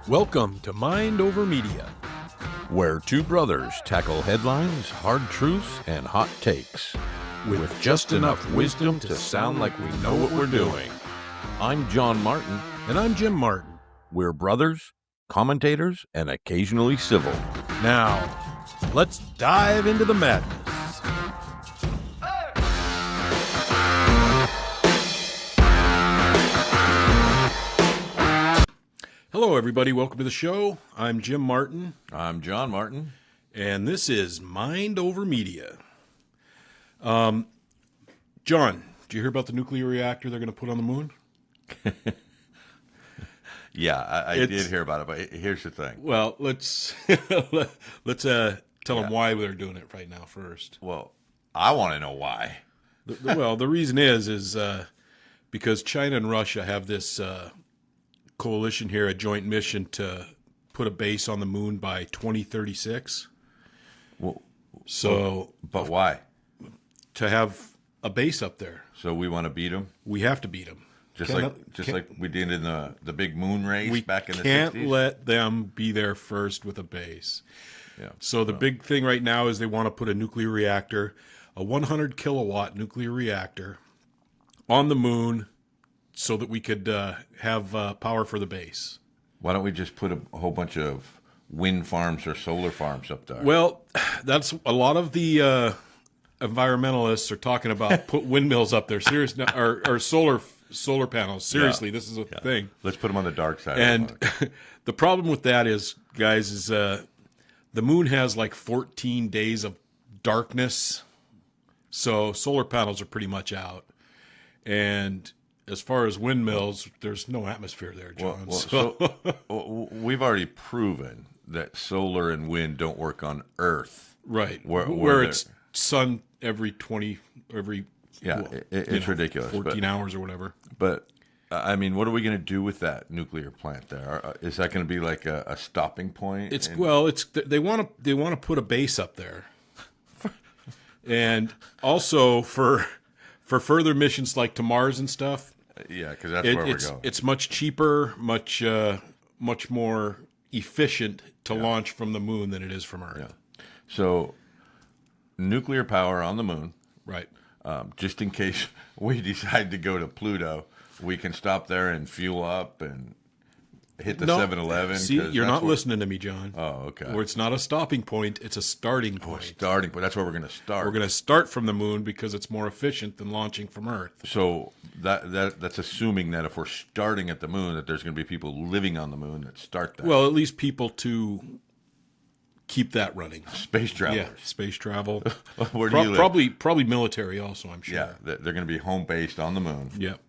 Welcome to Mind Over Media, where two brothers tackle headlines, hard truths, and hot takes with just enough wisdom to sound like we know what we're doing. I'm John Martin. And I'm Jim Martin. We're brothers, commentators, and occasionally civil. Now, let's dive into the madness. Hello, everybody. Welcome to the show. I'm Jim Martin. I'm John Martin. And this is Mind Over Media. John, did you hear about the nuclear reactor they're going to put on the moon? Yeah, I did hear about it, but here's the thing. Well, let's tell them why they're doing it right now first. Well, I want to know why. The reason is because China and Russia have this coalition here, a joint mission to put a base on the moon by 2036. But why? To have a base up there. So we want to beat them? We have to beat them. Just like we did in the big moon race back in the 60s? We can't let them be there first with a base. Yeah. So the big thing right now is they want to put a nuclear reactor, a 100 kilowatt nuclear reactor, on the moon so that we could have power for the base. Why don't we just put a whole bunch of wind farms or solar farms up there? Well, that's a lot of the environmentalists are talking about put windmills up there, seriously, or solar panels. Seriously, This is a thing. Let's put them on the dark side. And the problem with that is, guys, is the moon has like 14 days of darkness, so solar panels are pretty much out. And as far as windmills, there's no atmosphere there, John. We've already proven that solar and wind don't work on Earth. Right. Where it's sun every it's ridiculous. 14 hours or whatever. But I mean, what are we going to do with that nuclear plant there? Is that going to be like a stopping point? They want to put a base up there, and also for further missions like to Mars and stuff. Yeah, because that's where we're going. It's much cheaper, much more efficient to launch from the moon than it is from Earth. Yeah. So, nuclear power on the moon. Right. Just in case we decide to go to Pluto, we can stop there and fuel up and hit the 7-Eleven. See, you're not listening to me, John. Oh, okay. Where it's not a stopping point, it's a starting point. Starting point. That's where we're going to start. We're going to start from the moon because it's more efficient than launching from Earth. So that's assuming that if we're starting at the moon, that there's going to be people living on the moon that start that. Well, at least people to keep that running. Space travelers. Yeah, space travel. Where do you live? Probably military also, I'm sure. Yeah, they're going to be home-based on the moon. Yep.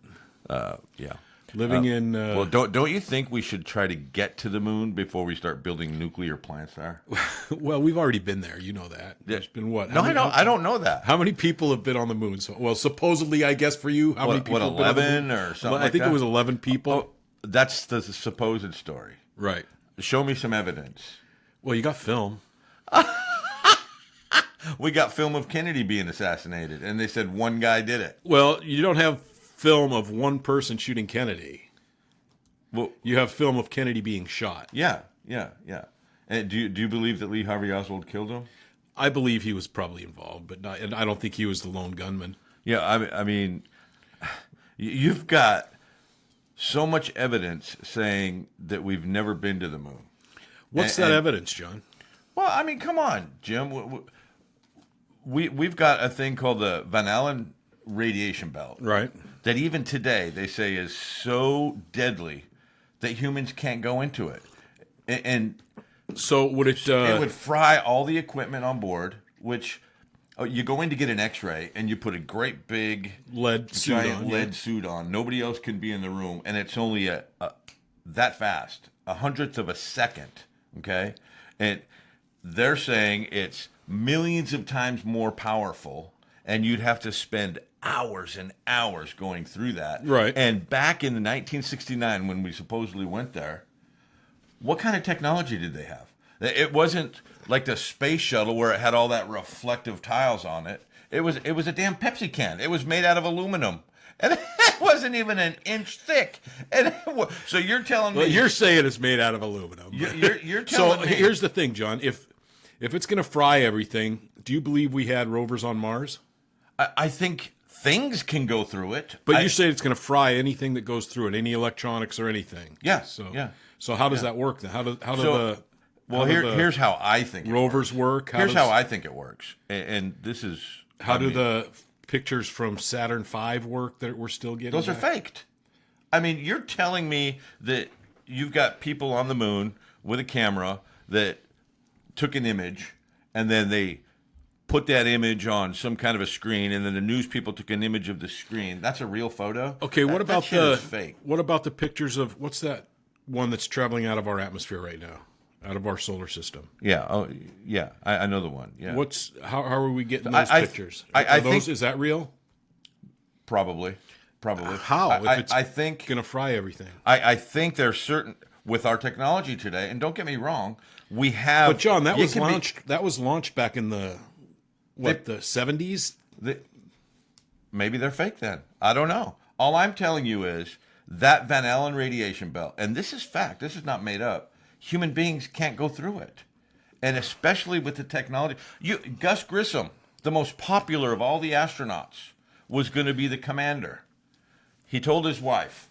Yeah. Living in... well, don't you think we should try to get to the moon before we start building nuclear plants there? Well, we've already been there. You know that. There's been what? I don't know that. How many people have been on the moon? So, supposedly, I guess for you, how many people have been on the moon? 11 or something I think it was 11 people. Oh, that's the supposed story. Right. Show me some evidence. Well, you got film. We got film of Kennedy being assassinated, and they said one guy did it. Well, you don't have film of one person shooting Kennedy. Well, you have film of Kennedy being shot. Yeah. And do you believe that Lee Harvey Oswald killed him? I believe he was probably involved, and I don't think he was the lone gunman. Yeah, I mean, you've got so much evidence saying that we've never been to the moon. What's that evidence, John? Well, I mean, come on, Jim. We've got a thing called the Van Allen radiation belt. Right. That even today they say is so deadly that humans can't go into it. And so would it would fry all the equipment on board, which you go in to get an x-ray and you put a great big lead suit on. Nobody else can be in the room, and it's only that fast, 100th of a second, okay? And they're saying it's millions of times more powerful, and you'd have to spend hours and hours going through that. Right. And back in 1969, when we supposedly went there, what kind of technology did they have? It wasn't like the space shuttle where it had all that reflective tiles on it. It was a damn Pepsi can. It was made out of aluminum. and it wasn't even an inch thick. And so you're telling me Well, you're saying it's made out of aluminum. you're telling So me. here's the thing, John. If it's going to fry everything, do you believe we had rovers on Mars? I think things can go through it. But you say it's going to fry anything that goes through it, any electronics or anything. Yeah. So yeah. So how does that work then? Here's how I think rovers work. Here's how I think it works, and this is how do the pictures from Saturn V work that we're still getting? Those are faked. I mean, you're telling me that you've got people on the moon with a camera that took an image, and then they put that image on some kind of a screen, and then the news people took an image of the screen. That's a real photo. Okay, what about that shit is fake? What about the pictures of what's that one that's traveling out of our atmosphere right now, out of our solar system? Yeah, yeah, I know the one. Yeah, how are we getting those pictures? I think, is that real? Probably. How? I think going to fry everything. I think there's certain with our technology today, and don't get me wrong, we have. But John, that was launched. That was launched back in the 70s. Maybe they're fake then. I don't know. All I'm telling you is that Van Allen radiation belt, and this is fact. This is not made up. Human beings can't go through it, and especially with the technology. Gus Grissom, the most popular of all the astronauts, was going to be the commander. He told his wife,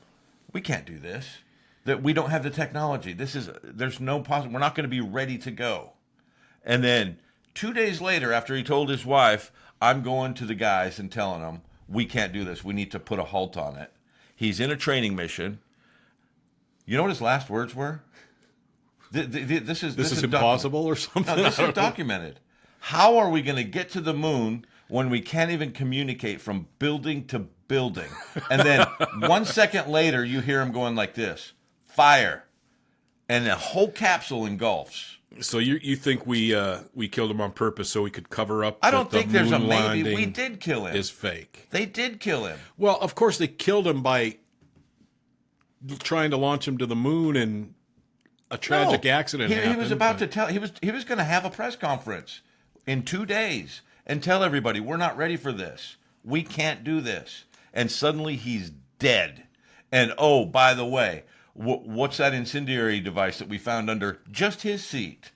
"We can't do this. That we don't have the technology. There's no possible. We're not going to be ready to go." And then 2 days later, after he told his wife, "I'm going to the guys and telling them we can't do this. We need to put a halt on it." He's in a training mission. You know what his last words were? This is impossible or something. No, this is documented. How are we going to get to the moon when we can't even communicate from building to building? And then 1 second later, you hear him going like this, fire, and the whole capsule engulfs. So you think we killed him on purpose so we could cover up? I don't think there's a maybe. We did did kill him. Is fake. They did kill him. Well, of course they killed him by trying to launch him to the moon, and a tragic accident happened. He was about to tell. He was going to have a press conference in 2 days and tell everybody we're not ready for this. We can't do this. And suddenly he's dead. And oh, by the way, what's that incendiary device that we found under just his seat?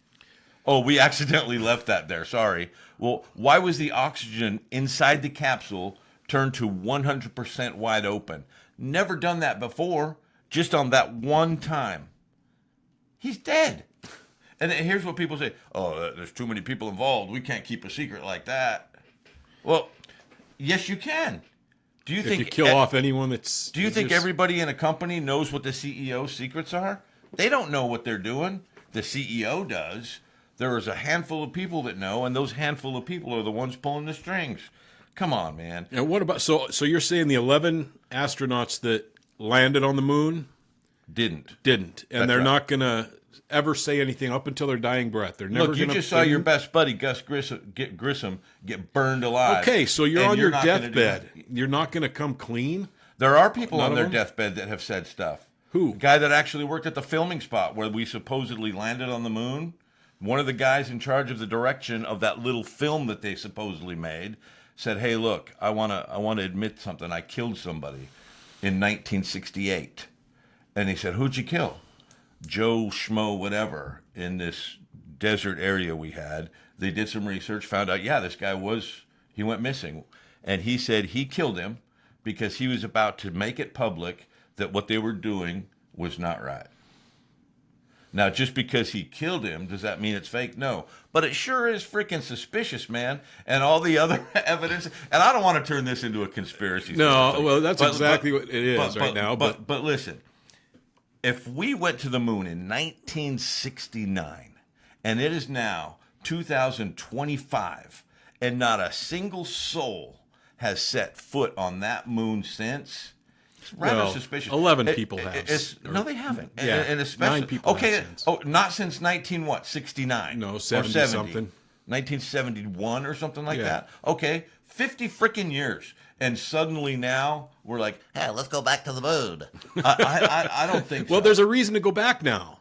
Oh, we accidentally left that there. Sorry. Well, why was the oxygen inside the capsule turned to 100% wide open? Never done that before, just on that one time. He's dead. And here's what people say. Oh, there's too many people involved. We can't keep a secret like that. Well, yes, you can. Do you think you kill off anyone that's... Do you think everybody in a company knows what the CEO's secrets are? They don't know what they're doing. The CEO does. There is a handful of people that know, and those handful of people are the ones pulling the strings. Come on, man. And what about... So you're saying the 11 astronauts that landed on the moon... Didn't. And That's they're right. not going to ever say anything up until their dying breath. They're never. Look, you just saw your best buddy Gus Grissom get burned alive. Okay, so you're and on your not gonna do deathbed. that. You're not going to come clean. There are people None on of their them? deathbed that have said stuff. Who? The guy that actually worked at the filming spot where we supposedly landed on the moon. One of the guys in charge of the direction of that little film that they supposedly made said, "Hey, look, I want to admit something. I killed somebody in 1968." And he said, "Who'd you kill?" "Joe Schmo, whatever, in this desert area we had." They did some research, found out, yeah, this guy he went missing. And he said he killed him because he was about to make it public that what they were doing was not right. Now, just because he killed him, does that mean it's fake? No. But it sure is freaking suspicious, man. And all the other evidence. And I don't want to turn this into a conspiracy. No, well, that's exactly what it is right now. But listen. If we went to the moon in 1969, and it is now 2025, and not a single soul has set foot on that moon since, it's rather suspicious. 11 people have. No, they haven't. Yeah, and especially 9 people okay. have since. Oh, not since 69. No, or 70 something. 1971 or something like Yeah. that. Okay, 50 freaking years. And suddenly now we're like, hey, let's go back to the moon. I don't think so. Well, there's a reason to go back now.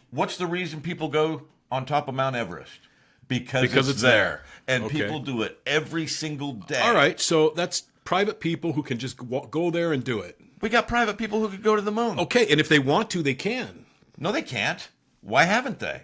What's the reason people go on top of Mount Everest? Because it's there. And Okay. people do it every single day. All right, so that's private people who can just go there and do it. We got private people who could go to the moon. Okay, and if they want to, they can. No, they can't. Why haven't they?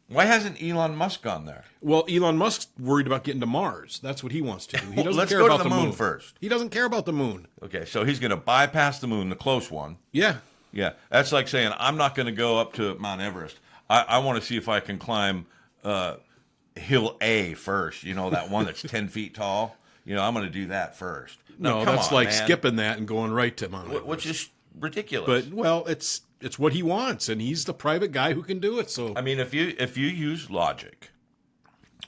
Why hasn't Elon Musk gone there? Well, Elon Musk's worried about getting to Mars. That's what he wants to do. He doesn't Let's care go about to the moon first. He doesn't care about the moon. Okay, so he's going to bypass the moon, the close one. Yeah. Yeah, that's like saying, I'm not going to go up to Mount Everest. I want to see if I can climb Hill A first, that one that's 10 feet tall. I'm going to do that first. No, come that's on, like man. skipping that and going right to Mount Everest. Which is ridiculous. But, well, it's what he wants, and he's the private guy who can do it. So I mean, if you use logic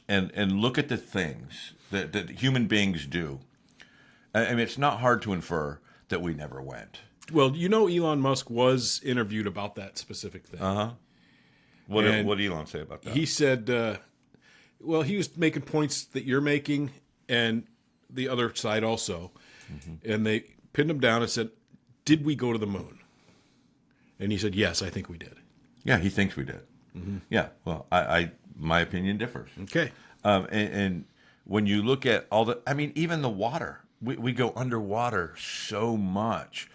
and look at the things that human beings do, I mean, it's not hard to infer that we never went. Well, Elon Musk was interviewed about that specific thing. Uh-huh. What did Elon say about that? He said, he was making points that you're making and the other side also. Mm-hmm. And they pinned him down and said, did we go to the moon? And he said, yes, I think we did. Yeah, he thinks we did. Mm-hmm. Yeah, well, my opinion differs. Okay. And when you look at even the water, we go underwater so much.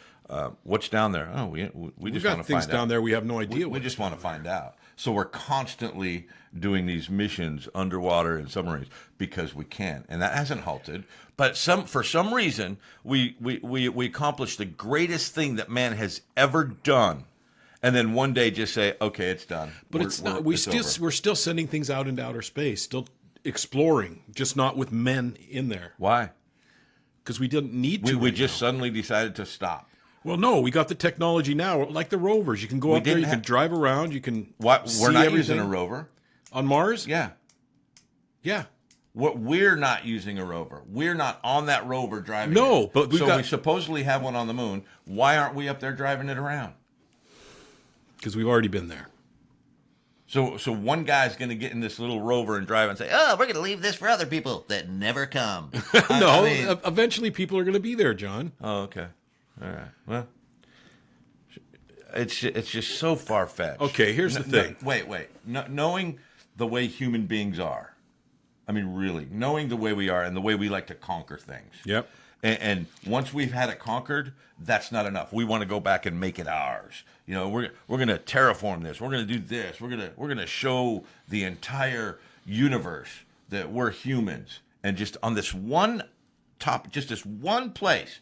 What's down there? Oh, we just want to find out. Things down there we have no idea. We just want to find out. So we're constantly doing these missions underwater in submarines because we can, and that hasn't halted. But for some reason, we accomplished the greatest thing that man has ever done, and then one day just say, "Okay, it's done." But it's not. We're still sending things out into outer space, still exploring, just not with men in there. Why? Because we didn't need to. We just suddenly decided to stop. Well, no, we got the technology now, like the rovers. You can go up there, you can drive around, you can We're not everything. using a rover. On Mars? Yeah. Yeah. We're not using a rover. We're not on that rover driving No, it. but we supposedly have one on the moon. Why aren't we up there driving it around? Because we've already been there. So one guy's going to get in this little rover and drive and say, "Oh, we're going to leave this for other people that never come." Eventually people are going to be there, John. Oh, okay. All right. Well, it's just so far-fetched. Okay, here's the thing. Wait. Knowing the way human beings are, I mean, really, knowing the way we are and the way we like to conquer things. Yep. And once we've had it conquered, that's not enough. We want to go back and make it ours. We're going to terraform this. We're going to do this. We're going to show the entire universe that we're humans. And just on this one top, just this one place,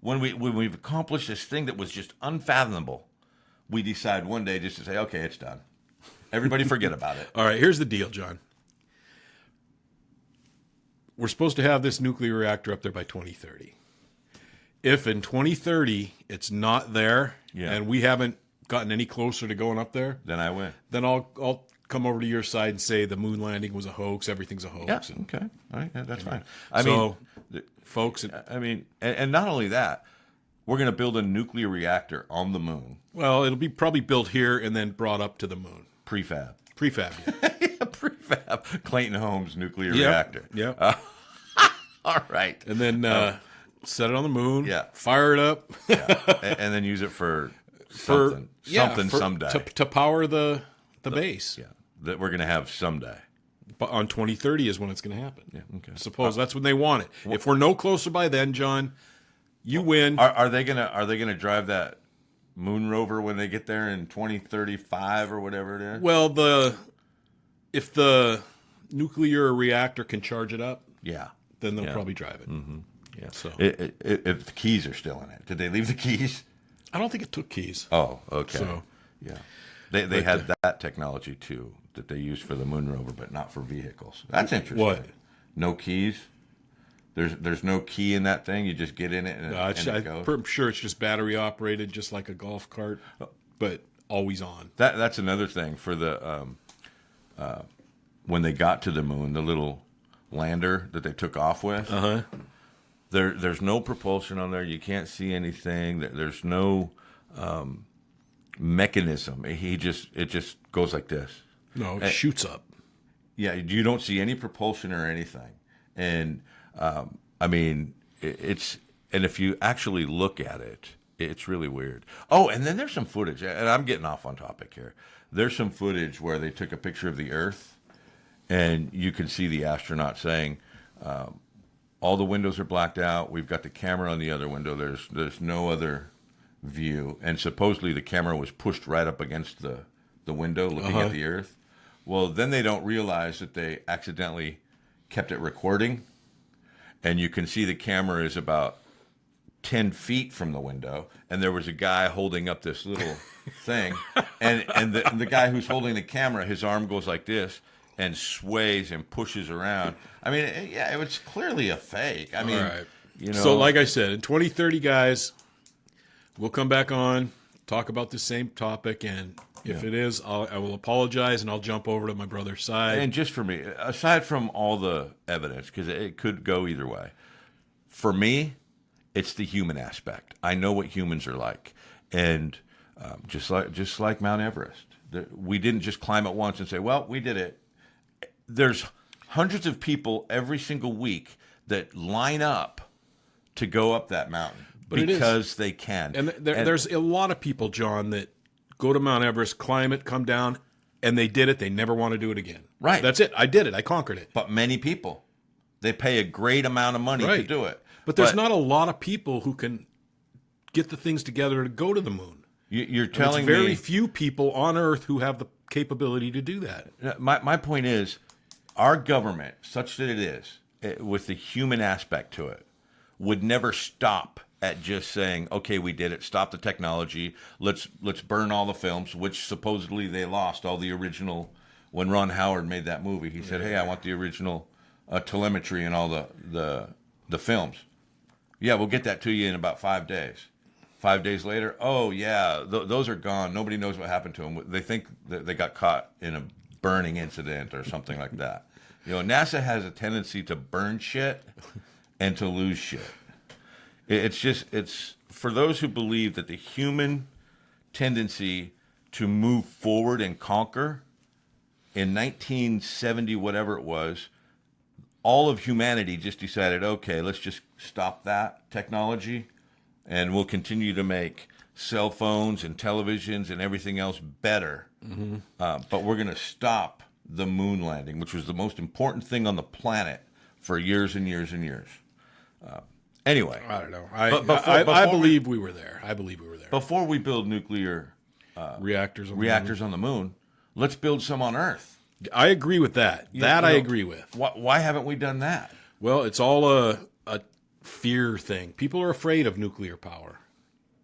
when we've accomplished this thing that was just unfathomable, we decide one day just to say, okay, it's done. Everybody forget about it. All right, here's the deal, John. We're supposed to have this nuclear reactor up there by 2030. If in 2030 it's not there and we haven't gotten any closer to going up there, then I win. Then I'll come over to your side and say the moon landing was a hoax, everything's a hoax. Yeah, okay. All right, that's fine. Folks, and not only that, we're going to build a nuclear reactor on the moon. Well, it'll be probably built here and then brought up to the moon. Prefab. Yeah. Prefab. Clayton Holmes nuclear reactor. Yeah. All right. And then set it on the moon. Yeah. Fire it up. And then use it for something someday. To power the base. Yeah. That we're going to have someday. But on 2030 is when it's going to happen. Yeah. Okay. Suppose that's when they want it. If we're no closer by then, John, you win. Are they gonna drive that moon rover when they get there in 2035 or whatever it is? Well, if the nuclear reactor can charge it up, then they'll probably drive it. Mm-hmm. Yeah. So if the keys are still in it, did they leave the keys? I don't think it took keys. Oh, okay. So yeah, they had that technology too that they used for the moon rover, but not for vehicles. That's interesting. What? No keys. There's no key in that thing. You just get in it and it goes. I'm sure it's just battery operated, just like a golf cart, but always on. That's another thing for the when they got to the moon, the little lander that they took off with. There's no propulsion on there. You can't see anything. There's no mechanism. It just goes like this. No, it shoots up. Yeah, you don't see any propulsion or anything. And I mean, it's, and if you actually look at it, it's really weird. Oh, and then there's some footage, and I'm getting off on topic here. There's some footage where they took a picture of the Earth, and you can see the astronaut saying, all the windows are blacked out. We've got the camera on the other window. There's no other view. And supposedly the camera was pushed right up against the window looking at the Earth. Well, then they don't realize that they accidentally kept it recording. And you can see the camera is about 10 feet from the window. And there was a guy holding up this little thing. And the guy who's holding the camera, his arm goes like this and sways and pushes around. I mean, yeah, it was clearly a fake. I mean, So like I said, in 2030, guys, we'll come back on, talk about the same topic, and if it is, I will apologize, and I'll jump over to my brother's side. And just for me, aside from all the evidence, because it could go either way, for me, it's the human aspect. I know what humans are like, and just like Mount Everest, we didn't just climb it once and say, "Well, we did it." There's hundreds of people every single week that line up to go up that mountain because they can. And there's a lot of people, John, that go to Mount Everest, climb it, come down, and they did it. They never want to do it again. Right. That's it. I did it. I conquered it. But many people, they pay a great amount of money to do it. But there's not a lot of people who can get the things together to go to the moon. You're telling me very few people on Earth who have the capability to do that. My point is, our government, such that it is, with the human aspect to it, would never stop at just saying, "Okay, we did it. Stop the technology. Let's burn all the films," which supposedly they lost all the original. When Ron Howard made that movie, he said, "Hey, I want the original telemetry and all the films." Yeah, we'll get that to you in about 5 days. 5 days later, oh yeah, those are gone. Nobody knows what happened to them. They think that they got caught in a burning incident or something like that. NASA has a tendency to burn shit and to lose shit. It's for those who believe that the human tendency to move forward and conquer. In 1970, whatever it was, all of humanity just decided, okay, let's just stop that technology, and we'll continue to make cell phones and televisions and everything else better. Mm-hmm. But we're going to stop the moon landing, which was the most important thing on the planet for years and years and years. Anyway, I don't know. I believe we were there. I believe we were there. Before we build nuclear reactors on the moon, let's build some on Earth. I agree with that. I agree with. Why haven't we done that? Well, it's all a fear thing. People are afraid of nuclear power.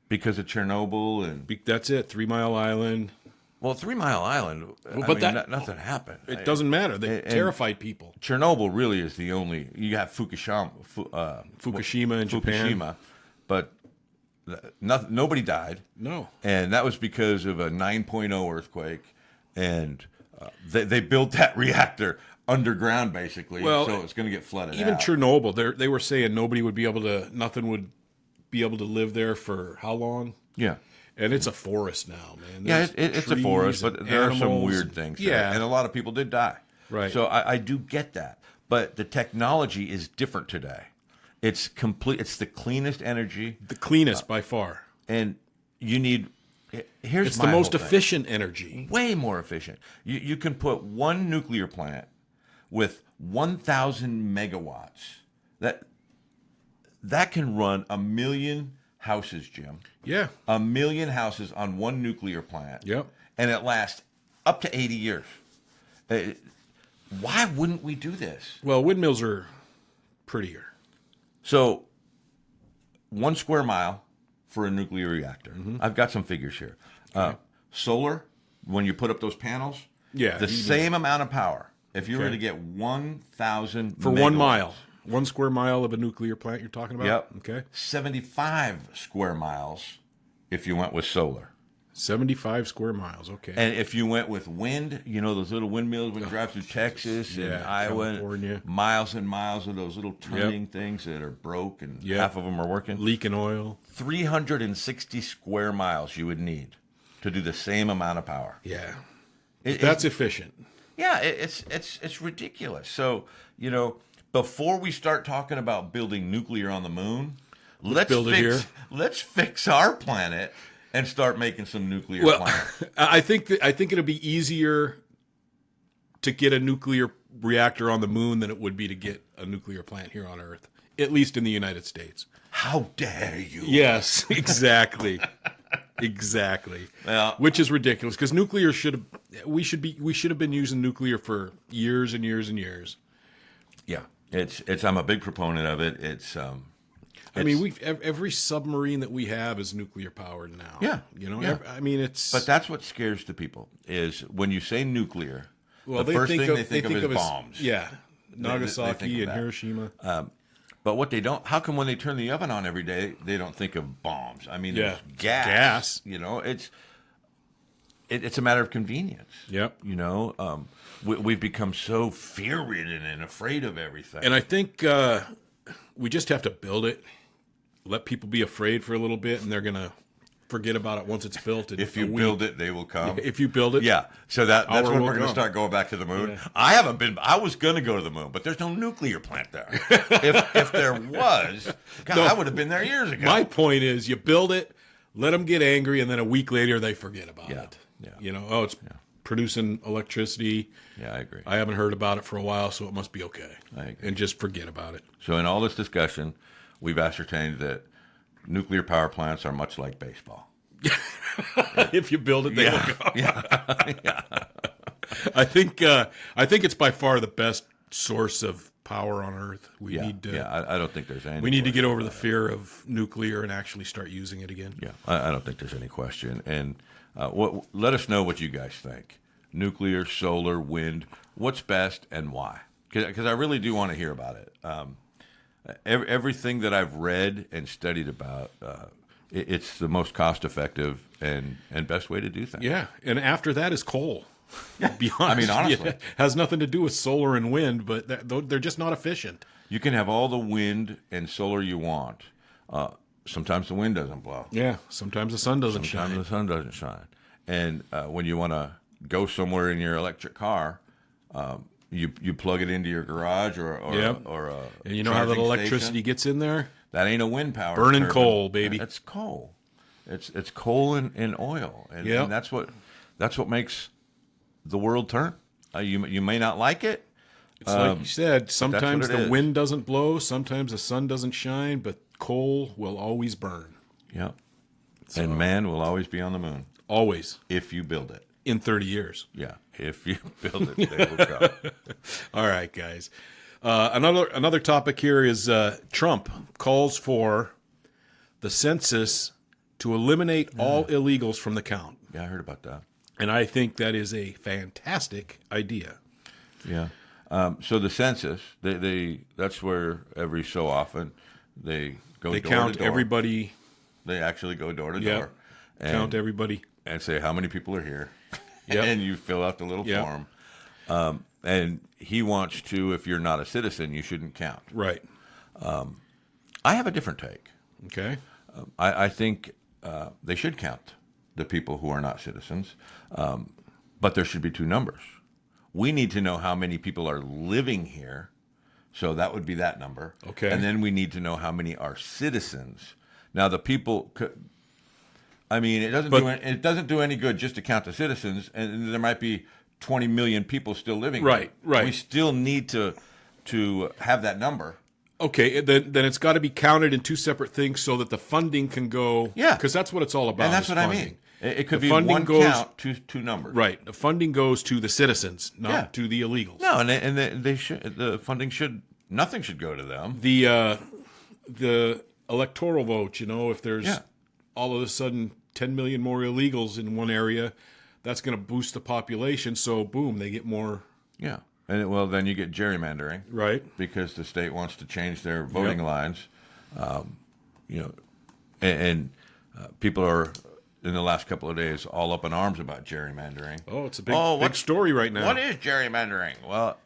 Because of Chernobyl and... That's it, 3 Mile Island. Well, 3 Mile Island, nothing happened. It doesn't matter. They terrified people. Chernobyl really is the only... You have Fukushima in Japan. But nobody died. No. And that was because of a 9.0 earthquake. And they built that reactor underground, basically, so it's going to get flooded even out. Chernobyl, they were saying nothing would be able to live there for how long? Yeah. And it's a forest now, man. It's a forest, but there are some weird things there. Yeah. And a lot of people did die. Right. So I do get that. But the technology is different today. It's complete. It's the cleanest energy. The cleanest by far. And you need... It's the most efficient energy. Way more efficient. You can put one nuclear plant with 1,000 megawatts. That can run 1 million houses, Jim. Yeah. 1 million houses on one nuclear plant. Yep. And it lasts up to 80 years. Why wouldn't we do this? Well, windmills are prettier. So, 1 square mile for a nuclear reactor. Mm-hmm. I've got some figures here. Okay. Solar, when you put up those panels, the same amount of power. If you were to get 1,000 for megawatts, 1 mile, 1 square mile of a nuclear plant you're talking about? Yep. Okay. 75 square miles if you went with solar. 75 square miles, okay. And if you went with wind, those little windmills when you drive through Texas and Iowa, California. Miles and miles of those little turning things that are broke and half of them are working. Leaking oil. 360 square miles you would need to do the same amount of power. Yeah. That's efficient. Yeah, it's ridiculous. So, before we start talking about building nuclear on the moon, let's fix our planet and start making some nuclear plants. I think it'll be easier to get a nuclear reactor on the moon than it would be to get a nuclear plant here on Earth. at least in the United States. How dare you? Yes, exactly. Exactly. Yeah. Which is ridiculous because we should have been using nuclear for years and years and years. Yeah. It's I'm a big proponent of it. I mean, every submarine that we have is nuclear powered now. Yeah. You know, Yeah. I mean, it's. But that's what scares the people is when you say nuclear, well, the first thing they think of is bombs. Yeah. They Nagasaki think of and that. Hiroshima. But what they don't, how come when they turn the oven on every day, they don't think of bombs? I mean, Yeah. there's gas. You know, it's a matter of convenience. Yep. You know, we've become so fear-ridden and afraid of everything. And I think we just have to build it, let people be afraid for a little bit, and they're going to forget about it once it's built. If you build it, they will come. If you build it. Yeah. So that's when will we're going to come. start going back to the moon. Yeah. I was going to go to the moon, but there's no nuclear plant there. if there was, God, No. I would have been there years ago. My point is, you build it, let them get angry, and then a week later they forget about Yeah. it. Yeah. You know, it's producing electricity. Yeah, I agree. I haven't heard about it for a while, so it must be okay. I agree. And just forget about it. So in all this discussion, we've ascertained that nuclear power plants are much like baseball. If you build it, they will go. Yeah. I think it's by far the best source of power on Earth. We need to. Yeah, I don't think there's any. We need to get question over the about it. fear of nuclear and actually start using it again. Yeah, I don't think there's any question. And let us know what you guys think. Nuclear, solar, wind. What's best and why? Because I really do want to hear about it. Everything that I've read and studied about, it's the most cost-effective and best way to do things. Yeah, and after that is coal. Be honest. I mean, honestly. has nothing to do with solar and wind, but they're just not efficient. You can have all the wind and solar you want. Sometimes the wind doesn't blow. Yeah, sometimes the sun doesn't Sometimes shine. the sun doesn't shine. And when you want to go somewhere in your electric car, you plug it into your garage or Yep. a And you know how that charging electricity station. gets in there? That ain't a wind power. Burning turbine. coal, baby. It's coal. It's coal and oil, and, Yep. and that's what makes the world turn. You may not like it. It's like you said, sometimes what it the is. wind doesn't blow, sometimes the sun doesn't shine, but coal will always burn. Yeah. And man will always be on the moon Always. if you build it. In 30 years. Yeah. If you build it, they will come. All right, guys. Another topic here is Trump calls for the census to eliminate all illegals from the count. Yeah, I heard about that. And I think that is a fantastic idea. Yeah. So the census, that's where every so often they go They door count to door. everybody, They actually go door to Yep. door count everybody. and say how many people are here. Yep. And you fill out the little Yep. form. And he wants to, if you're not a citizen, you shouldn't count. Right. I have a different take. Okay. I think they should count the people who are not citizens, but there should be two numbers. We need to know how many people are living here, so that would be that number. Okay. And then we need to know how many are citizens. Now, the people I mean, it doesn't do any good just to count the citizens, and there might be 20 million people still living here. Right, right. We still need to have that number. Okay, then it's got to be counted in two separate things so that the funding can go. Yeah. Because that's what it's all about. And that's is what funding. I mean. It could The be funding one goes- count, two numbers. Right. The funding goes to the citizens, not Yeah. to the illegals. No, and they should. The funding should. Nothing should go to them. The electoral vote, if there's Yeah. all of a sudden 10 million more illegals in one area, that's going to boost the population. So, boom, they get more. Yeah, and then you get gerrymandering, Right. because the state wants to change their voting Yep. lines. And people are in the last couple of days all up in arms about gerrymandering. Oh, it's a big story right now. What is gerrymandering? Well,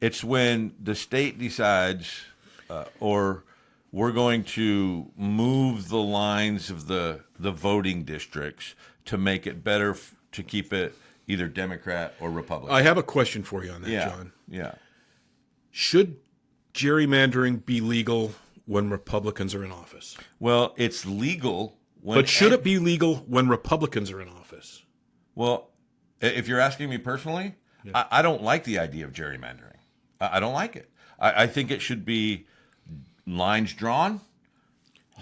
it's when the state decides, or we're going to move the lines of the voting districts to make it better to keep it either Democrat or Republican. I have a question for you on that, John. Yeah. Should gerrymandering be legal when Republicans are in office? Well, it's legal when. But should it be legal when Republicans are in office? Well, if you're asking me personally, I don't like the idea of gerrymandering. I don't like it. I think it should be lines drawn,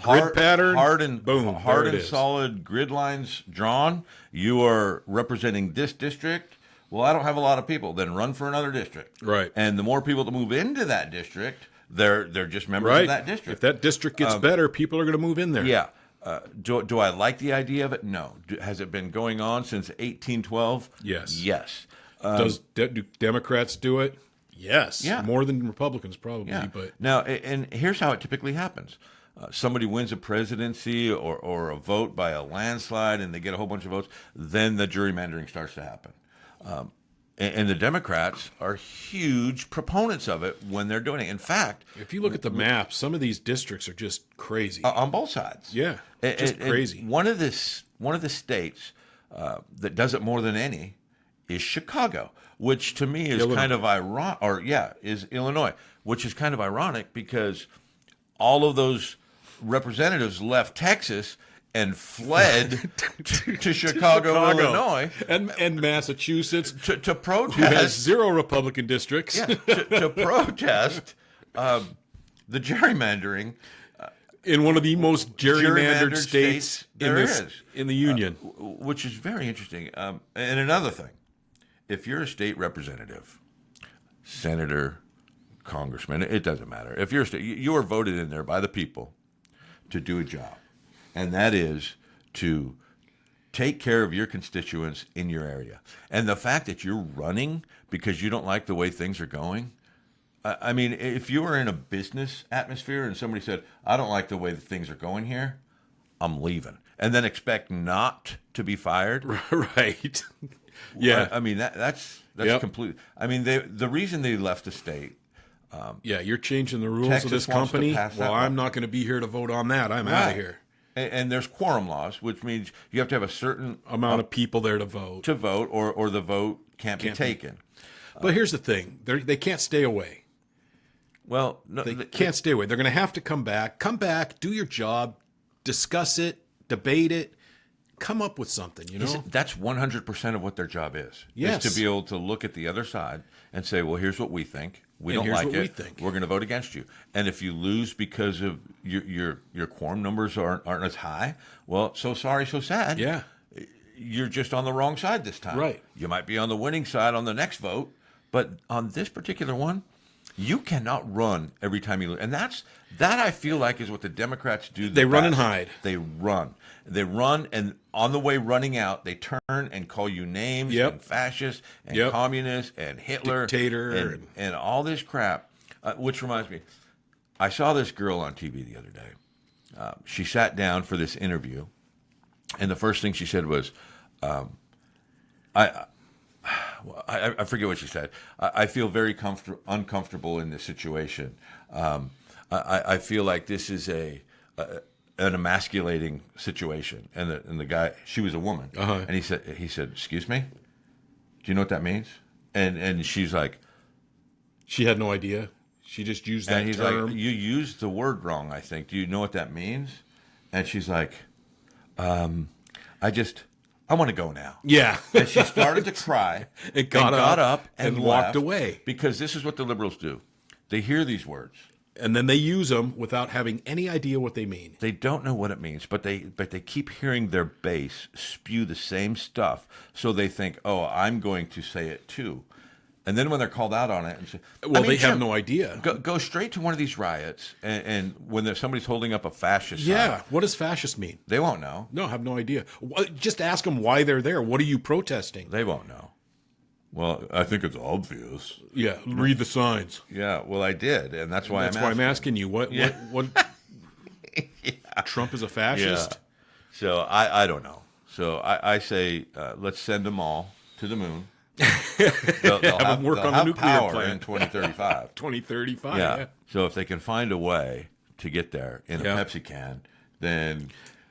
Grid pattern, hard and boom, hard there it and is. solid grid lines drawn. You are representing this district. Well, I don't have a lot of people. Then run for another district. Right. And the more people that move into that district, they're just members Right. of that district. If that district gets better, people are going to move in there. Yeah. Do I like the idea of it? No. Has it been going on since 1812? Yes. Yes. Do Democrats do it? Yes. Yeah. More than Republicans, probably. Yeah. But Now, and here's how it typically happens. Somebody wins a presidency or a vote by a landslide and they get a whole bunch of votes, then the gerrymandering starts to happen. And the Democrats are huge proponents of it when they're doing it. In fact, if you look at the map, some of these districts are just crazy. on both sides. Yeah. Just crazy. One of the states that does it more than any is Chicago, which to me is kind of ironic, is Illinois, which is kind of ironic because all of those representatives left Texas and fled to Chicago, Illinois, and Massachusetts, to protest. who has 0 Republican districts. Yeah, to protest the gerrymandering in one of the most gerrymandered states states there is in the Union. Which is very interesting. And another thing, if you're a state representative, senator, congressman, it doesn't matter. If you're a state, you are voted in there by the people to do a job, and that is to take care of your constituents in your area. And the fact that you're running because you don't like the way things are going, I mean, if you were in a business atmosphere and somebody said, I don't like the way that things are going here, I'm leaving, and then expect not to be fired. Right. Yeah. I mean, that's complete. I mean, the reason they left the state. You're changing the rules Texas of this wants to company. pass that Well, law. I'm not going to be here to vote on that. I'm out of here. And there's quorum laws, which means you have to have a certain Amount of people there to vote. or the vote can't be taken. But here's the thing. They can't stay away. Well, no, They can't stay away. They're going to have to come back. Come back, do your job, discuss it, debate it, come up with something, you know? that's 100% of what their job is. Yes. Is to be able to look at the other side and say, well, here's what we think. We don't here's like what it. we think. We're going to vote against you. And if you lose because of your quorum numbers aren't as high, well, so sorry, so sad. Yeah. You're just on the wrong side this time. Right. You might be on the winning side on the next vote, but on this particular one, you cannot run every time you lose. And that I feel like is what the Democrats do. They run and hide. They run, and on the way running out, they turn and call you names and fascist and communist and Hitler, dictator, and all this crap. Which reminds me, I saw this girl on TV the other day. She sat down for this interview, and the first thing she said was, I forget what she said. I feel very uncomfortable in this situation. I feel like this is an emasculating situation. And the guy, she was a woman, and he said, "Excuse me, do you know what that means?" And she's like, she had no idea. She just used that and he's term. like, "You used the word wrong, I think. Do you know what that means?" And she's like, I want to go now. Yeah. And she started to cry. It got up and walked left away. Because this is what the liberals do. They hear these words. And then they use them without having any idea what they mean. They don't know what it means, but they keep hearing their base spew the same stuff. So they think, oh, I'm going to say it too. And then when they're called out on it, and say, they have no idea. Go straight to one of these riots, and when somebody's holding up a fascist Yeah. sign, What does fascist mean? they won't know. No, I have no idea. Just ask them why they're there. What are you protesting? They won't know. Well, I think it's obvious. Yeah, read the signs. Yeah, well, I did, and that's why I'm asking you. What? Trump is a fascist? Yeah. So I don't know. So I say let's send them all to the moon. They'll have them work on the nuclear power plant in 2035. 2035. Yeah. Yeah. So if they can find a way to get there in a Pepsi can, then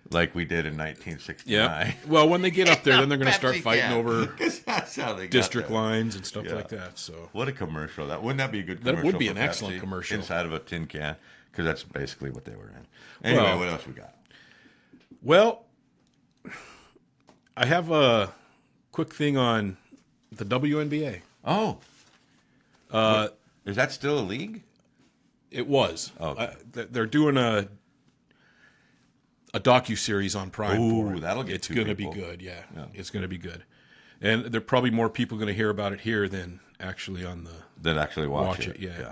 like we did in 1969. Yeah. Well, when they get up there, then they're going to start fighting over That's how they got district there. lines and stuff like that. So What a commercial! Wouldn't that be a good That commercial? would be for an excellent Pepsi? commercial. Inside of a tin can, because that's basically what they were in. Anyway, what else we got? Well, I have a quick thing on the WNBA. Oh, is that still a league? It was. Okay. They're doing a docu-series on Prime for Ooh, it. that'll get It's two going to be people. good, yeah. It's going to be good. And there are probably more people going to hear about it here than actually on the That actually watch it. Yeah. Yeah.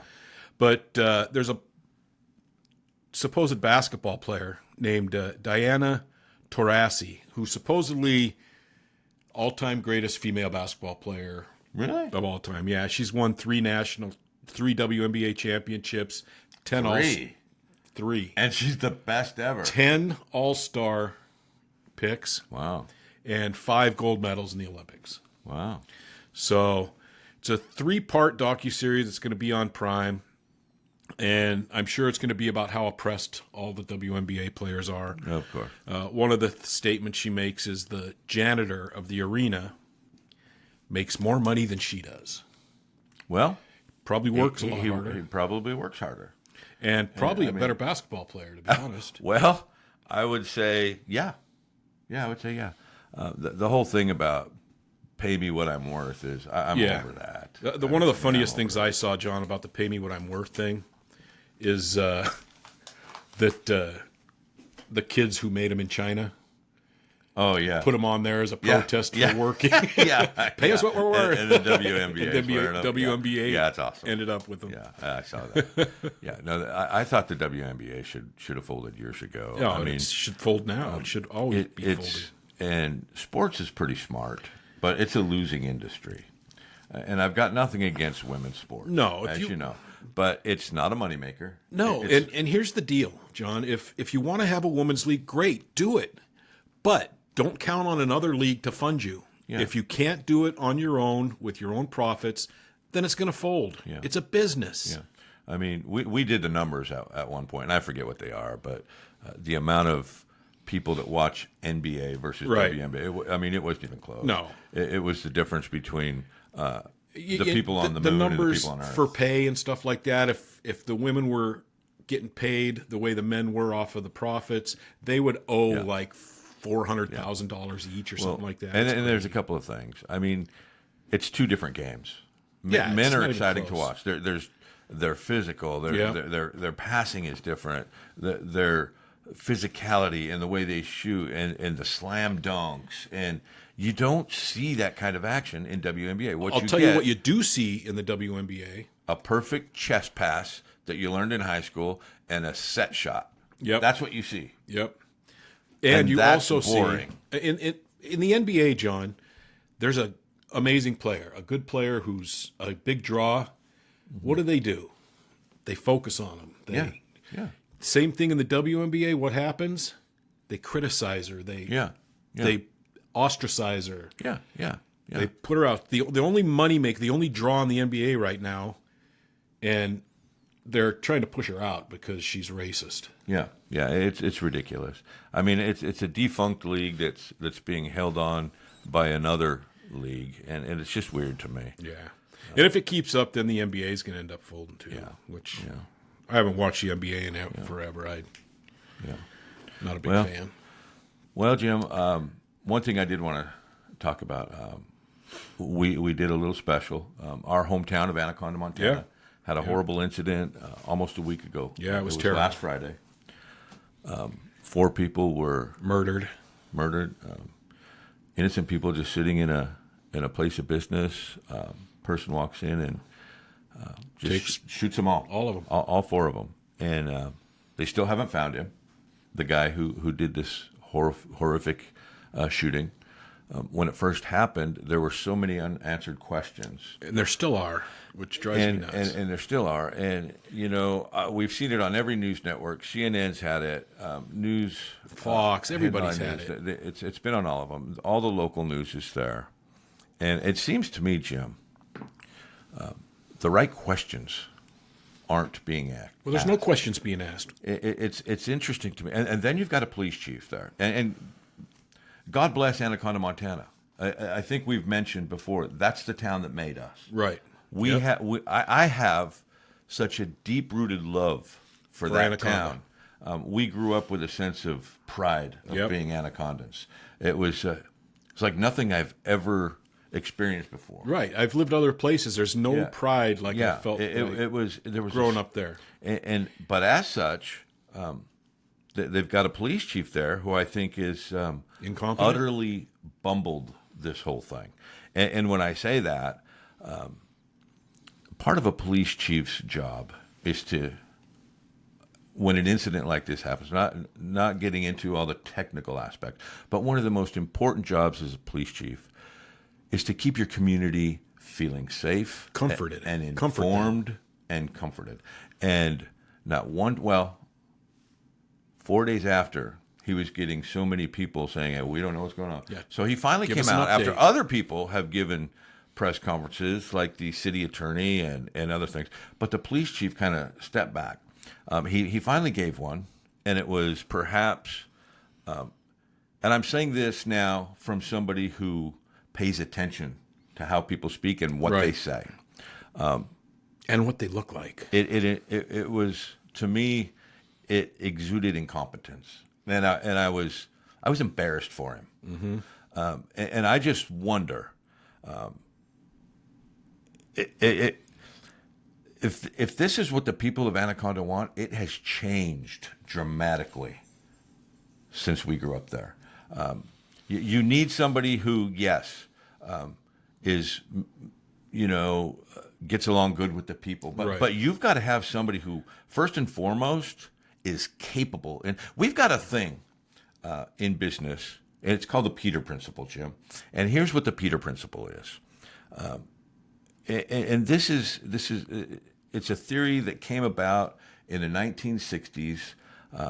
But there's a supposed basketball player named Diana Taurasi, who's supposedly all-time greatest female basketball player Really? of all time. Yeah, she's won 3 WNBA championships, 10 Three. And she's the best ever. 10 All-Star picks, Wow. and 5 gold medals in the Olympics. Wow. So it's a 3-part docuseries that's going to be on Prime, and I'm sure it's going to be about how oppressed all the WNBA players are. Of course. One of the statements she makes is the janitor of the arena makes more money than she does. Well, Probably works a lot he harder. probably works harder. And probably a better basketball player, to be honest. Well, I would say, yeah. Yeah, I would say, yeah. The whole thing about pay me what I'm worth is, I'm over that. One of the funniest things I saw, John, about the pay me what I'm worth thing is that the kids who made them in China Oh, yeah. put them on there as a protest for working. Yeah. Pay us what we're worth. And the WNBA. WNBA Yeah, that's awesome. ended up with them. Yeah, I saw that. Yeah, no, I thought the WNBA should have folded years ago. No, I mean, it should fold now. It should always be folded. And sports is pretty smart, but it's a losing industry. And I've got nothing against women's sports. No, if as you- you know, but it's not a moneymaker. No, and here's the deal, John. If you want to have a women's league, great, do it. But don't count on another league to fund you. Yeah. If you can't do it on your own with your own profits, then it's going to fold. Yeah. It's a business. Yeah. I mean, we did the numbers at one point, and I forget what they are, but the amount of people that watch NBA versus Right. WNBA, I mean, it wasn't even close. No. It was the difference between the people on the moon and the numbers people on Earth. for pay and stuff like that. If the women were getting paid the way the men were off of the profits, they would owe like $400,000 each or something like that. And there's a couple of things. I mean, it's two different games. Yeah, Men it's are not even exciting to close. watch. They're physical. Yeah. Their passing is different. Their physicality and the way they shoot and the slam dunks, and you don't see that kind of action in WNBA. I'll tell you what you do see in the WNBA. a perfect chest pass that you learned in high school and a set shot. Yep. That's what you see. Yep. And And you that's also boring. see in the NBA, John, there's a amazing player, a good player who's a big draw. What do? They focus on him. Yeah. Same thing in the WNBA. What happens? They criticize her. They ostracize her. Yeah. They put her out. The only the only draw in the NBA right now, and they're trying to push her out because she's racist. Yeah, it's ridiculous. I mean, it's a defunct league that's being held on by another league, and it's just weird to me. Yeah. And if it keeps up, then the NBA is going to end up folding too. Yeah. Which I haven't watched the NBA in forever. Not a big fan. Well, Jim, one thing I did want to talk about, we did a little special. Our hometown of Anaconda, Montana, had a horrible incident almost a week ago. Yeah, it was terrible. Last Friday. 4 people were Murdered. Innocent people just sitting in a place of business. Person walks in and shoots them all. All of them. All 4 of them. And they still haven't found him, the guy who did this horrific shooting. When it first happened, there were so many unanswered questions. And there still are, which drives me nuts. And there still are. And, we've seen it on every news network. CNN's had it. News. Fox, everybody's had news, it. It's been on all of them. All the local news is there. And it seems to me, Jim, the right questions aren't being asked. Well, there's no questions being asked. It's interesting to me. And then you've got a police chief there. And God bless Anaconda, Montana. I think we've mentioned before, that's the town that made us. Right. I have such a deep-rooted love for that Anaconda. town. We grew up with a sense of pride of being Anacondans. It's like nothing I've ever experienced before. Right. I've lived other places. There's no Yeah. pride like Yeah, I felt it was there was growing up there. but as such, they've got a police chief there who I think is Incompetent? utterly bumbled this whole thing. And when I say that, part of a police chief's job is to, when an incident like this happens, not getting into all the technical aspects, but one of the most important jobs as a police chief is to keep your community feeling safe, Comforted. and Comfort them. informed and comforted. And not one, well, 4 days after, he was getting so many people saying, hey, we don't know what's going on. Yeah. So he finally Give came us an out after update. other people have given press conferences like the city attorney and other things. But the police chief kind of stepped back. He finally gave one, and it was perhaps, and I'm saying this now from somebody who pays attention to how people speak and what they Right. say. And what they look like. It was, to me, it exuded incompetence, and I was embarrassed for him. Mm-hmm. And I just wonder, if this is what the people of Anaconda want, it has changed dramatically since we grew up there. You need somebody who, yes, is, gets along good with the people, but Right. but you've got to have somebody who, first and foremost, is capable. And we've got a thing in business, and it's called the Peter Principle, Jim. And here's what the Peter Principle is. And this is it's a theory that came about in the 1960s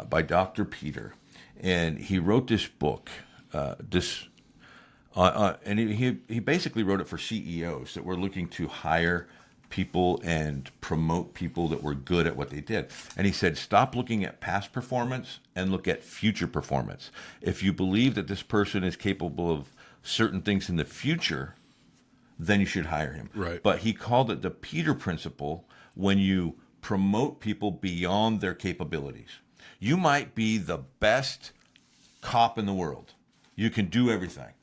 by Dr. Peter, and he wrote this book. And he basically wrote it for CEOs that were looking to hire people and promote people that were good at what they did. And he said, stop looking at past performance and look at future performance. If you believe that this person is capable of certain things in the future, then you should hire him. Right. But he called it the Peter Principle when you promote people beyond their capabilities. You might be the best cop in the world. You can do everything.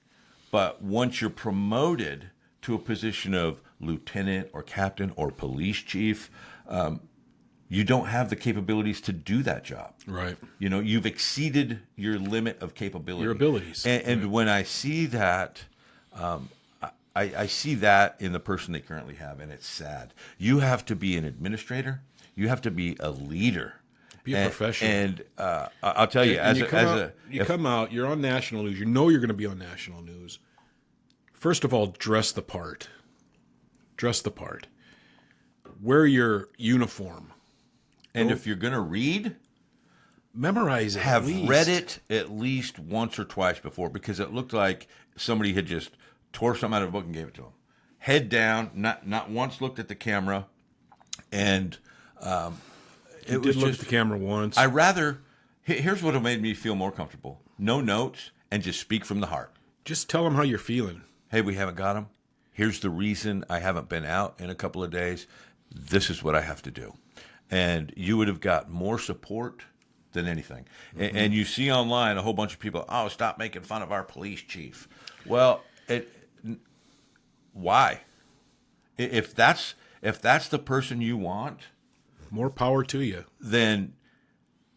But once you're promoted to a position of lieutenant or captain or police chief, you don't have the capabilities to do that job. Right. You've exceeded your limit of capability. Your abilities. And Right. when I see that, I see that in the person they currently have, and it's sad. You have to be an administrator. You have to be a leader. Be a professional. And I'll tell you, And you come out, you're on national news. You know you're going to be on national news. First of all, dress the part. Dress the part. Wear your uniform. and if you're going to read, Memorize it. have at least. read it at least once or twice before, because it looked like somebody had just tore something out of a book and gave it to him. Head down, not once looked at the camera, and it was Did look just. at the camera once. Here's what made me feel more comfortable: no notes, and just speak from the heart. Just tell them how you're feeling. Hey, we haven't got him. Here's the reason I haven't been out in a couple of days. This is what I have to do. And you would have got more support than anything. Mm-hmm. And you see online a whole bunch of people, oh, stop making fun of our police chief. Well, why? If that's the person you want, More power to you. then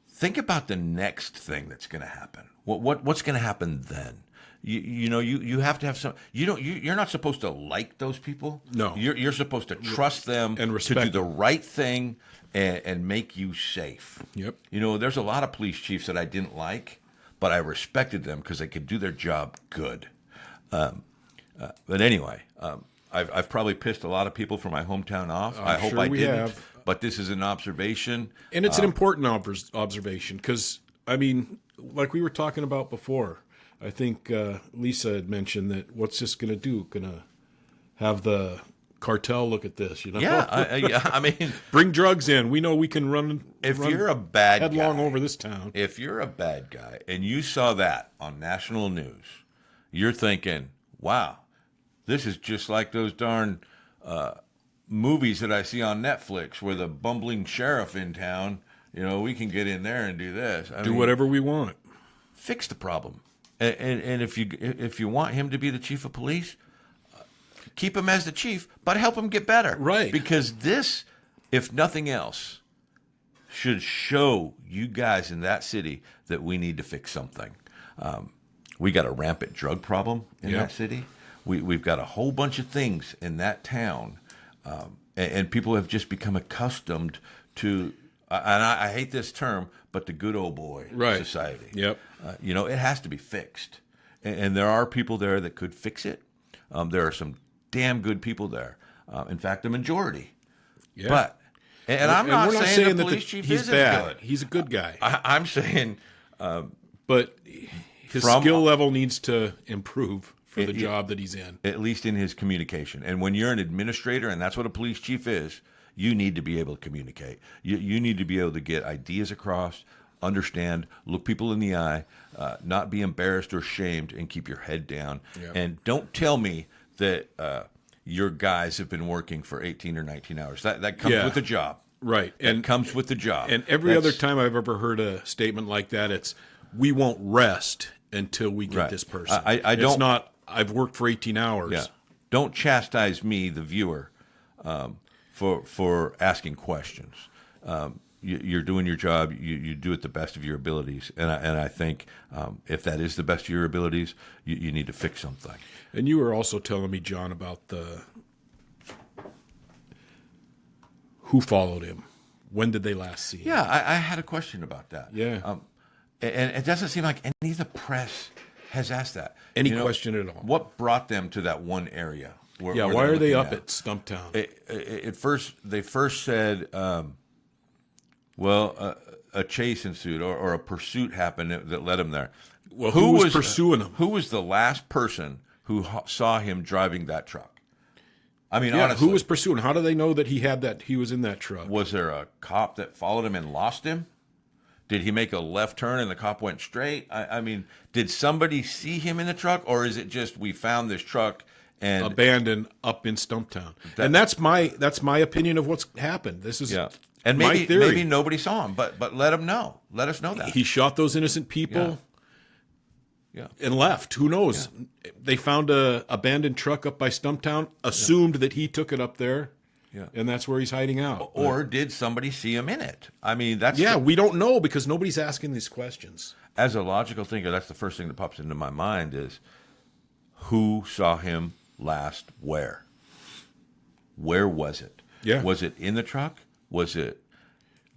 think about the next thing that's going to happen. What's going to happen then? You have to have some. You're not supposed to like those people. No. You're supposed to trust them And to respect do the them. right thing and make you safe. Yep. There's a lot of police chiefs that I didn't like, but I respected them because they could do their job good. But anyway, I've probably pissed a lot of people from my hometown off. I hope sure I we didn't. have. But this is an observation. And it's an important observation because, like we were talking about before, I think Lisa had mentioned that what's this going to do? Going to have the cartel look at this, Yeah, I mean, Bring drugs in. We know we can run you're a bad headlong guy, over this town. if you're a bad guy and you saw that on national news, you're thinking, wow, this is just like those darn movies that I see on Netflix where the bumbling sheriff in town, we can get in there and do this. Do whatever we want. Fix the problem. And if you want him to be the chief of police, keep him as the chief, but help him get better. Right. Because this, if nothing else, should show you guys in that city that we need to fix something. We got a rampant drug problem in that city. We've got a whole bunch of things in that town, and people have just become accustomed to, and I hate this term, but the good old boy society. Yep. It has to be fixed, and there are people there that could fix it. There are some damn good people there. In fact, the majority. Yeah. But and I'm not saying the police chief he's bad. He's a good guy. I'm saying, but his skill level needs to improve for the job that he's in. At least in his communication. And when you're an administrator, and that's what a police chief is, you need to be able to communicate. You need to be able to get ideas across, understand, look people in the eye, not be embarrassed or shamed, and keep your head down. Yeah. And don't tell me that your guys have been working for 18 or 19 hours. That comes with the job. Right. And comes with the job. And every other time I've ever heard a statement like that, it's, we won't rest until we get this person. I don't. It's not, I've worked for 18 hours. Yeah. Don't chastise me, the viewer, for asking questions. You're doing your job. You do it the best of your abilities. And I think if that is the best of your abilities, you need to fix something. And you were also telling me, John, about who followed him. When did they last see him? Yeah, I had a question about that. Yeah. And it doesn't seem like any of the press has asked that. Any question at all. What brought them to that one area? Where why are they up at Stumptown? They first said, a chase ensued or a pursuit happened that led him there. Well, who was pursuing him? Who was the last person who saw him driving that truck? I mean, honestly, who was pursuing? How do they know that he was in that truck? Was there a cop that followed him and lost him? Did he make a left turn and the cop went straight? I mean, did somebody see him in the truck, or is it just we found this truck and abandoned up in Stumptown? And that's my opinion of what's happened. This is and maybe nobody saw him, but let him know. Let us know that he shot those innocent people. Yeah. And left. Who knows? Yeah. They found a abandoned truck up by Stumptown, assumed that he took it up there, and that's where he's hiding out. Or did somebody see him in it? I mean, that's we don't know because nobody's asking these questions. As a logical thinker, that's the first thing that pops into my mind is who saw him last where? Where was it? Yeah. Was it in the truck? Was it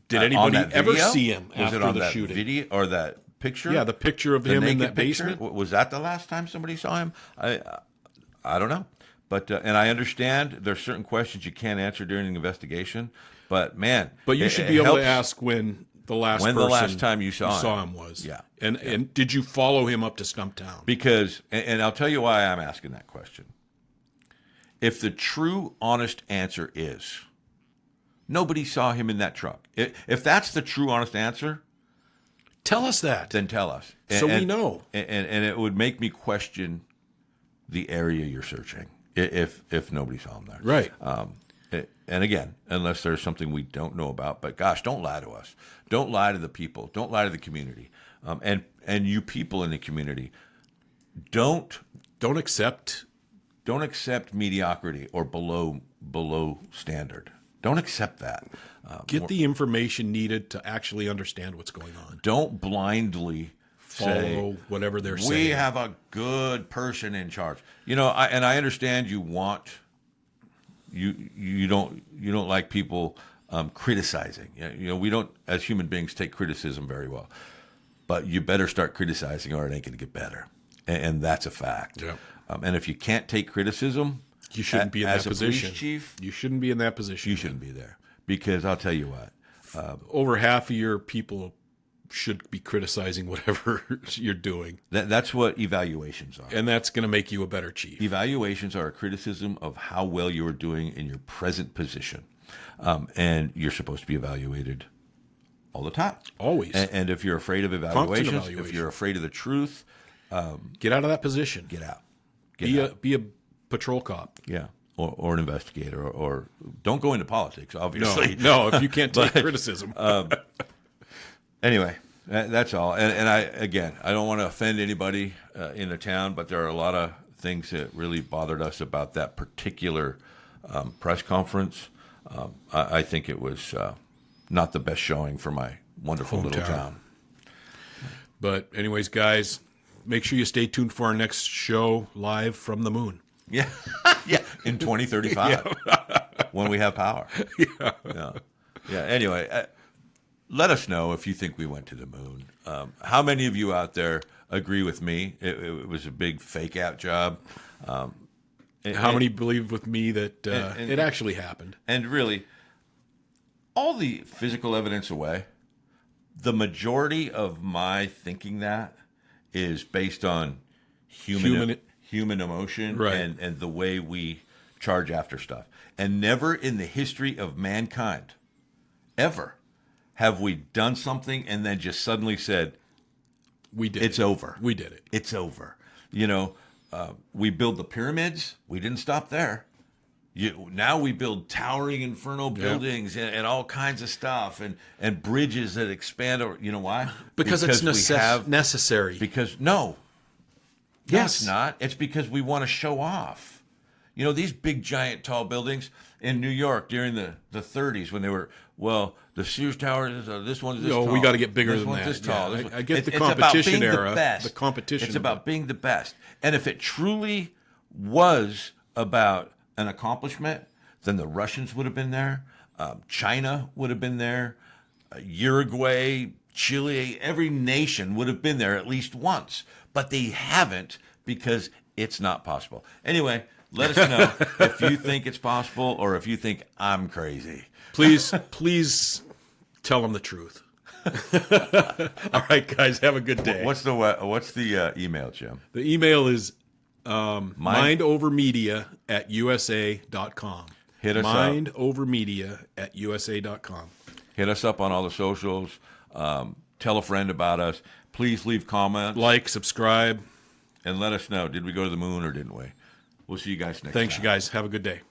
Did anybody ever see him was after it on the that shooting? Video or that picture? Yeah, the picture of him in that basement. Was that the last time somebody saw him? I don't know. But and I understand there's certain questions you can't answer during an investigation. But man, you should be able to ask when the last time you saw him was. Yeah. And did you follow him up to Stumptown? Because and I'll tell you why I'm asking that question. If the true, honest answer is nobody saw him in that truck, if that's the true, honest answer, tell us that. Then tell us. We know. And it would make me question the area you're searching if nobody saw him there. Right. And again, unless there's something we don't know about. But gosh, don't lie to us. Don't lie to the people. Don't lie to the community. And you people in the community, don't accept mediocrity or below standard. Don't accept that. Get the information needed to actually understand what's going on. Don't blindly follow whatever they're saying. We have a good person in charge. I understand you want you don't like people criticizing. We don't as human beings take criticism very well. But you better start criticizing or it ain't going to get better. And that's a fact. Yeah. And if you can't take criticism, you shouldn't be in that position. Police chief, you shouldn't be in that position. You shouldn't be there. Because I'll tell you what. Over half of your people should be criticizing whatever you're doing. That's what evaluations are. And that's going to make you a better chief. Evaluations are a criticism of how well you are doing in your present position. And you're supposed to be evaluated all the time. Always. And if you're afraid of evaluations, if you're afraid of the truth, get out of that position. Get out. Be a patrol cop. Yeah. Or an investigator, or don't go into politics, obviously. No, if you can't take criticism. Anyway, that's all. And I don't want to offend anybody in the town, but there are a lot of things that really bothered us about that particular press conference. I think it was not the best showing for my wonderful little town. But anyways, guys, make sure you stay tuned for our next show live from the moon. Yeah, yeah, in 2035 when we have power. Yeah. Anyway, let us know if you think we went to the moon. How many of you out there agree with me? It was a big fake out job. How many believe with me that it actually happened? And really, all the physical evidence away, the majority of my thinking that is based on human emotion, right, and the way we charge after stuff. And never in the history of mankind, ever, have we done something and then just suddenly said, "We did. It's over. We did it. It's over." We build the pyramids. We didn't stop there. Now we build towering infernal buildings and all kinds of stuff and bridges that expand. You know why? Because it's necessary. No, yes, it's not. It's because we want to show off. These big, giant, tall buildings in New York during the 30s when they were, the Sears Tower is this one's this tall. We got to get bigger than that. This tall. Yeah, I get the competition era. The competition. It's about being the best. And if it truly was about an accomplishment, then the Russians would have been there. China would have been there. Uruguay, Chile, every nation would have been there at least once. But they haven't because it's not possible. Anyway, let us know if you think it's possible or if you think I'm crazy. Please tell them the truth. All right, guys, have a good day. What's the email, Jim? The email is mindovermedia@usa.com. Hit us mindovermedia@usa.com. Hit us up on all the socials. Tell a friend about us. Please leave comments. Like, subscribe. And let us know, did we go to the moon or didn't we? We'll see you guys next time. Thanks, you guys. Have a good day.